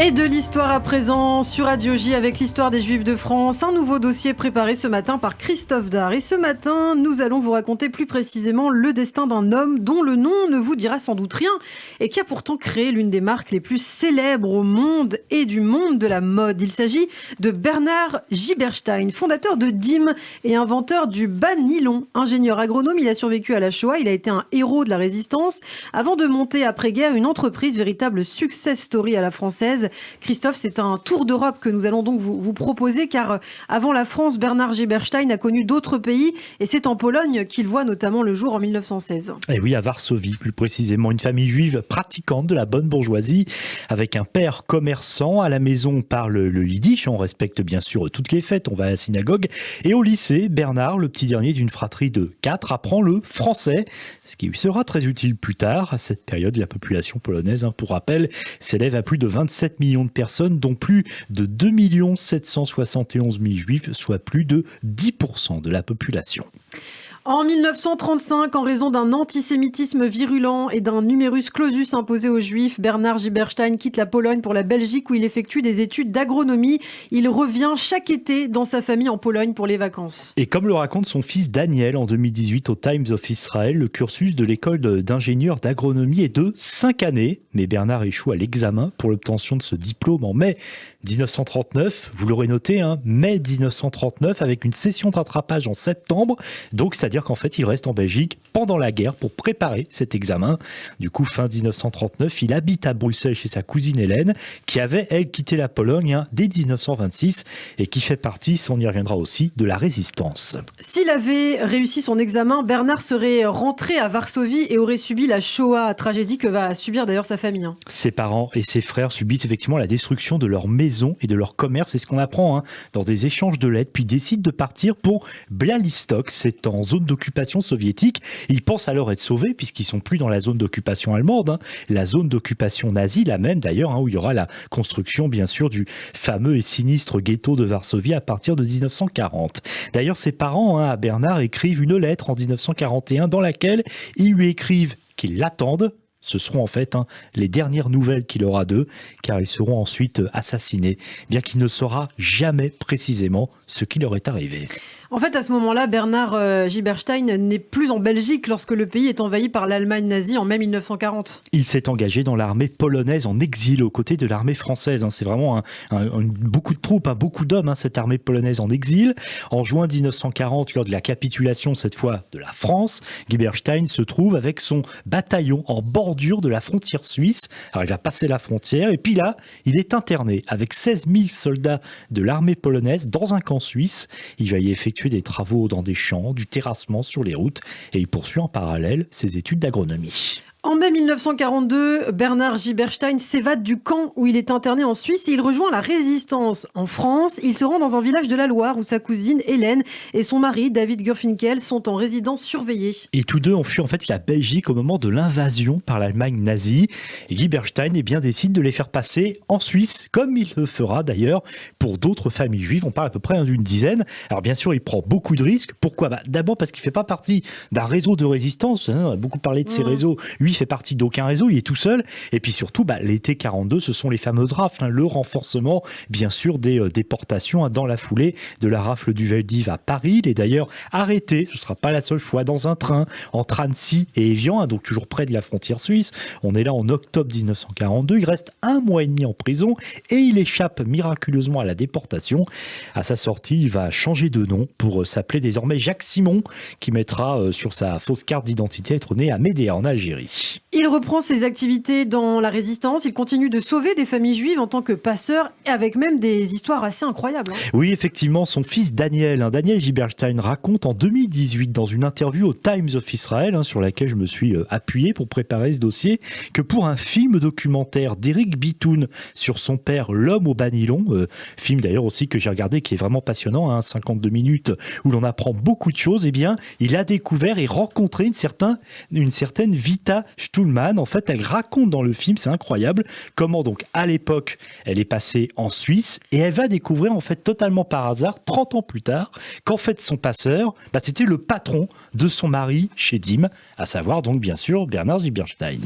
Et de l'histoire à présent sur Radio J avec l'histoire des Juifs de France. Un nouveau dossier préparé ce matin par Christophe Dard. Et ce matin, nous allons vous raconter plus précisément le destin d'un homme dont le nom ne vous dira sans doute rien et qui a pourtant créé l'une des marques les plus célèbres au monde et du monde de la mode. Il s'agit de Bernard Giberstein, fondateur de DIM et inventeur du bas nylon. Ingénieur agronome, il a survécu à la Shoah, il a été un héros de la résistance avant de monter après-guerre une entreprise, véritable success story à la française. Christophe, c'est un tour d'Europe que nous allons donc vous proposer, car avant la France, Bernard Giberstein a connu d'autres pays et c'est en Pologne qu'il voit notamment le jour en 1916. Et oui, à Varsovie, plus précisément, une famille juive pratiquante de la bonne bourgeoisie, avec un père commerçant. À la maison, on parle le yiddish, on respecte bien sûr toutes les fêtes, on va à la synagogue. Et au lycée, Bernard, le petit dernier d'une fratrie de 4, apprend le français, ce qui lui sera très utile plus tard. À cette période, la population polonaise, pour rappel, s'élève à plus de 27 millions de personnes, dont plus de 2 771 000 juifs, soit plus de 10% de la population. En 1935, en raison d'un antisémitisme virulent et d'un numerus clausus imposé aux Juifs, Bernard Giberstein quitte la Pologne pour la Belgique où il effectue des études d'agronomie. Il revient chaque été dans sa famille en Pologne pour les vacances. Et comme le raconte son fils Daniel en 2018 au Times of Israel, le cursus de l'école d'ingénieur d'agronomie est de 5 années. Mais Bernard échoue à l'examen pour l'obtention de ce diplôme en mai 1939. Vous l'aurez noté, mai 1939, avec une session de rattrapage en septembre. Donc, c'est-à-dire qu'en fait, il reste en Belgique pendant la guerre pour préparer cet examen. Du coup, fin 1939, il habite à Bruxelles chez sa cousine Hélène, qui avait, elle, quitté la Pologne dès 1926 et qui fait partie, on y reviendra aussi, de la résistance. S'il avait réussi son examen, Bernard serait rentré à Varsovie et aurait subi la Shoah, tragédie que va subir d'ailleurs sa famille. Ses parents et ses frères subissent effectivement la destruction de leur maison et de leur commerce. C'est ce qu'on apprend dans des échanges de lettres, puis décident de partir pour Białystok. C'est en zone d'occupation soviétique. Ils pensent alors être sauvés puisqu'ils sont plus dans la zone d'occupation allemande, la zone d'occupation nazie, la même d'ailleurs, où il y aura la construction bien sûr du fameux et sinistre ghetto de Varsovie à partir de 1940. D'ailleurs, ses parents à Bernard écrivent une lettre en 1941 dans laquelle ils lui écrivent qu'ils l'attendent. Ce seront en fait les dernières nouvelles qu'il aura d'eux, car ils seront ensuite assassinés, bien qu'il ne saura jamais précisément ce qui leur est arrivé. En fait, à ce moment-là, Bernard Giberstein n'est plus en Belgique lorsque le pays est envahi par l'Allemagne nazie en mai 1940. Il s'est engagé dans l'armée polonaise en exil aux côtés de l'armée française. C'est vraiment beaucoup de troupes, beaucoup d'hommes, cette armée polonaise en exil. En juin 1940, lors de la capitulation, cette fois de la France, Giberstein se trouve avec son bataillon en bordure de la frontière suisse. Alors il va passer la frontière et puis là, il est interné avec 16 000 soldats de l'armée polonaise dans un camp suisse. Il va y effectuer des travaux dans des champs, du terrassement sur les routes et il poursuit en parallèle ses études d'agronomie. En mai 1942, Bernard Giberstein s'évade du camp où il est interné en Suisse et il rejoint la résistance en France. Il se rend dans un village de la Loire où sa cousine Hélène et son mari David Gurfinkel sont en résidence surveillée. Et tous deux ont fui en fait la Belgique au moment de l'invasion par l'Allemagne nazie. Et Giberstein décide de les faire passer en Suisse, comme il le fera d'ailleurs pour d'autres familles juives. On parle à peu près d'une dizaine. Alors bien sûr, il prend beaucoup de risques. Pourquoi ? D'abord parce qu'il ne fait pas partie d'un réseau de résistance. On a beaucoup parlé de ces réseaux. Lui, il fait partie d'aucun réseau, il est tout seul. Et puis surtout, l'été 42, ce sont les fameuses rafles, le renforcement, bien sûr, des déportations dans la foulée de la rafle du Veldiv à Paris. Il est d'ailleurs arrêté, ce ne sera pas la seule fois, dans un train entre Annecy et Évian, donc toujours près de la frontière suisse. On est là en octobre 1942. Il reste 1 mois et demi en prison et il échappe miraculeusement à la déportation. À sa sortie, il va changer de nom pour s'appeler désormais Jacques Simon, qui mettra sur sa fausse carte d'identité être né à Médéa en Algérie. Il reprend ses activités dans la résistance, il continue de sauver des familles juives en tant que passeur, et avec même des histoires assez incroyables. Oui, effectivement, son fils Daniel Giberstein raconte en 2018 dans une interview au Times of Israel, sur laquelle je me suis appuyé pour préparer ce dossier, que pour un film documentaire d'Éric Bitoun sur son père, l'homme au bas nylon, film d'ailleurs aussi que j'ai regardé qui est vraiment passionnant, 52 minutes où l'on apprend beaucoup de choses, il a découvert et rencontré une certaine Vita Stuhlmann. En fait, elle raconte dans le film, c'est incroyable, comment donc à l'époque, elle est passée en Suisse et elle va découvrir en fait totalement par hasard, 30 ans plus tard, qu'en fait son passeur, c'était le patron de son mari chez DIM, à savoir donc bien sûr Bernard Giberstein.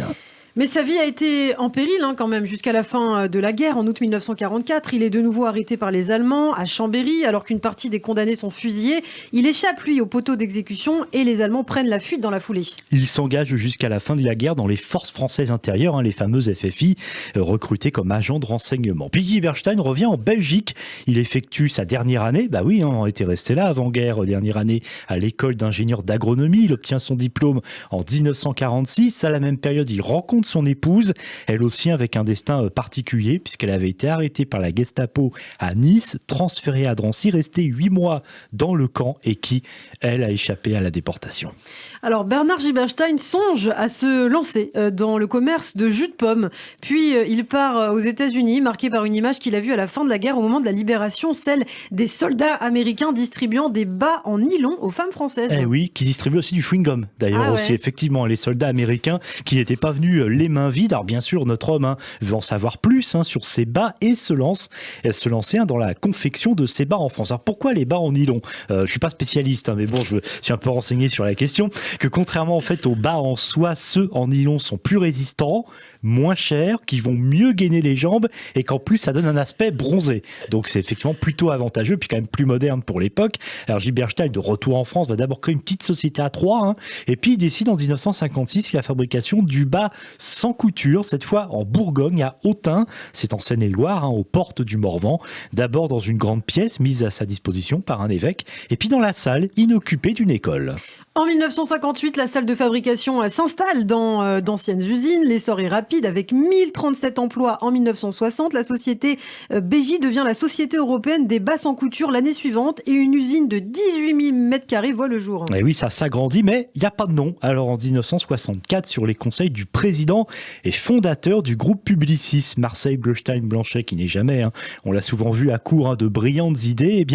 Mais sa vie a été en péril quand même jusqu'à la fin de la guerre. En août 1944, il est de nouveau arrêté par les Allemands à Chambéry alors qu'une partie des condamnés sont fusillés. Il échappe lui au poteau d'exécution et les Allemands prennent la fuite dans la foulée. Il s'engage jusqu'à la fin de la guerre dans les forces françaises intérieures, les fameuses FFI, recrutées comme agent de renseignement. Puis Guy Berstein revient en Belgique. Il effectue sa dernière année, on était resté là avant-guerre, dernière année à l'école d'ingénieur d'agronomie. Il obtient son diplôme en 1946. À la même période, il rencontre son épouse, elle aussi avec un destin particulier puisqu'elle avait été arrêtée par la Gestapo à Nice, transférée à Drancy, restée 8 mois dans le camp et qui, elle, a échappé à la déportation. Alors Bernard Giberstein songe à se lancer dans le commerce de jus de pomme. Puis il part aux États-Unis, marqué par une image qu'il a vue à la fin de la guerre au moment de la libération, celle des soldats américains distribuant des bas en nylon aux femmes françaises. Eh oui, qui distribuent aussi du chewing-gum d'ailleurs aussi, effectivement, les soldats américains qui n'étaient pas venus les mains vides. Alors bien sûr, notre homme veut en savoir plus sur ces bas et se lancer dans la confection de ces bas en France. Alors pourquoi les bas en nylon ? Je suis pas spécialiste, mais bon, je suis un peu renseigné sur la question. Que contrairement en fait aux bas en soie, ceux en nylon sont plus résistants, moins chers, qui vont mieux gainer les jambes et qu'en plus ça donne un aspect bronzé. Donc c'est effectivement plutôt avantageux, puis quand même plus moderne pour l'époque. Alors Giberstein, de retour en France, va d'abord créer une petite société à Troyes, et puis il décide en 1956 la fabrication du bas sans couture, cette fois en Bourgogne, à Autun. C'est en Seine-et-Loire, aux portes du Morvan. D'abord dans une grande pièce mise à sa disposition par un évêque, et puis dans la salle inoccupée d'une école. En 1958, la salle de fabrication s'installe dans d'anciennes usines. L'essor est rapide avec 1037 emplois en 1960. La société BJ devient la Société européenne des bas sans couture l'année suivante et une usine de 18 000 m² voit le jour. Et oui, ça s'agrandit, mais il n'y a pas de nom. Alors en 1964, sur les conseils du président et fondateur du groupe Publicis, Marcel Bleustein-Blanchet, qui n'est jamais, on l'a souvent vu à court de brillantes idées,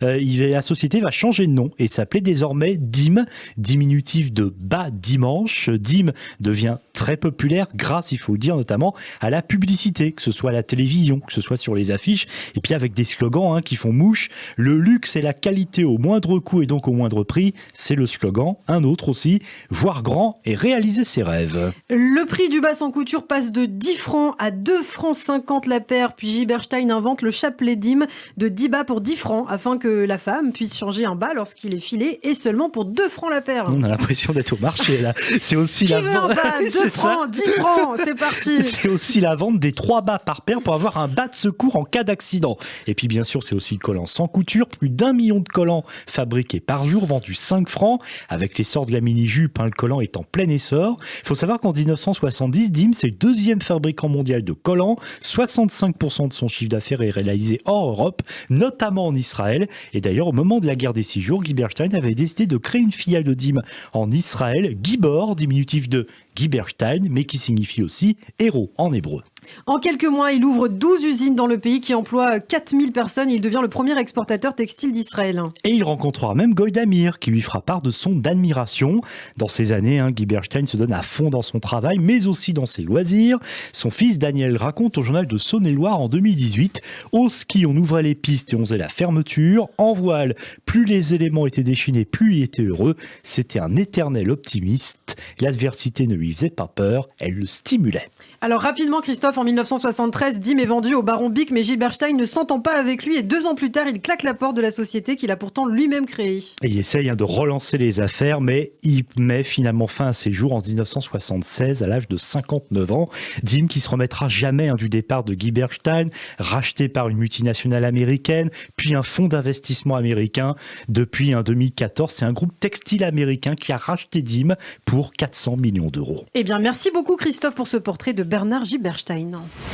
la société va changer de nom et s'appeler désormais DIM, diminutif de bas dimanche. DIM devient très populaire grâce, il faut le dire, notamment à la publicité, que ce soit à la télévision, que ce soit sur les affiches, et puis avec des slogans qui font mouche. Le luxe et la qualité au moindre coût et donc au moindre prix, c'est le slogan. Un autre aussi, voir grand et réaliser ses rêves. Le prix du bas sans couture passe de 10 francs à 2,50 francs la paire, puis Giberstein invente le chapelet DIM de 10 bas pour 10 francs, afin que la femme puisse changer un bas lorsqu'il est filé, et seulement pour 2 francs la paire. On a l'impression d'être au marché là. C'est aussi Qui veut un bas 2 francs, 10 francs, c'est parti. C'est aussi la vente des 3 bas par paire pour avoir un bas de secours en cas d'accident. Et puis bien sûr, c'est aussi le collant sans couture. Plus d'1 million de collants fabriqués par jour, vendus 5 francs. Avec l'essor de la mini-jupe, le collant est en plein essor. Il faut savoir qu'en 1970, DIM, c'est le deuxième fabricant mondial de collants. 65% de son chiffre d'affaires est réalisé hors Europe, notamment en Israël. Et d'ailleurs, au moment de la guerre des 6 jours, Giberstein avait décidé de créer une filiale de DIM en Israël, Gibor, diminutif de Giberstein, mais qui signifie aussi héros en hébreu. En quelques mois, il ouvre 12 usines dans le pays qui emploient 4000 personnes. Il devient le premier exportateur textile d'Israël. Et il rencontrera même Golda Meir, qui lui fera part de son admiration. Dans ces années, Giberstein se donne à fond dans son travail, mais aussi dans ses loisirs. Son fils Daniel raconte au journal de Saône-et-Loire en 2018 « Au ski, on ouvrait les pistes et on faisait la fermeture. En voile, plus les éléments étaient déchaînés, plus il était heureux. C'était un éternel optimiste. L'adversité ne lui faisait pas peur, elle le stimulait. » Alors rapidement, Christophe, en 1973, DIM est vendu au baron Bick, mais Giberstein ne s'entend pas avec lui et 2 ans plus tard, il claque la porte de la société qu'il a pourtant lui-même créée. Et il essaye de relancer les affaires, mais il met finalement fin à ses jours en 1976 à l'âge de 59 ans. DIM qui se remettra jamais du départ de Giberstein, racheté par une multinationale américaine, puis un fonds d'investissement américain. Depuis 2014, c'est un groupe textile américain qui a racheté DIM pour 400 millions d'euros. Eh bien, merci beaucoup Christophe pour ce portrait de Bernard Giberstein.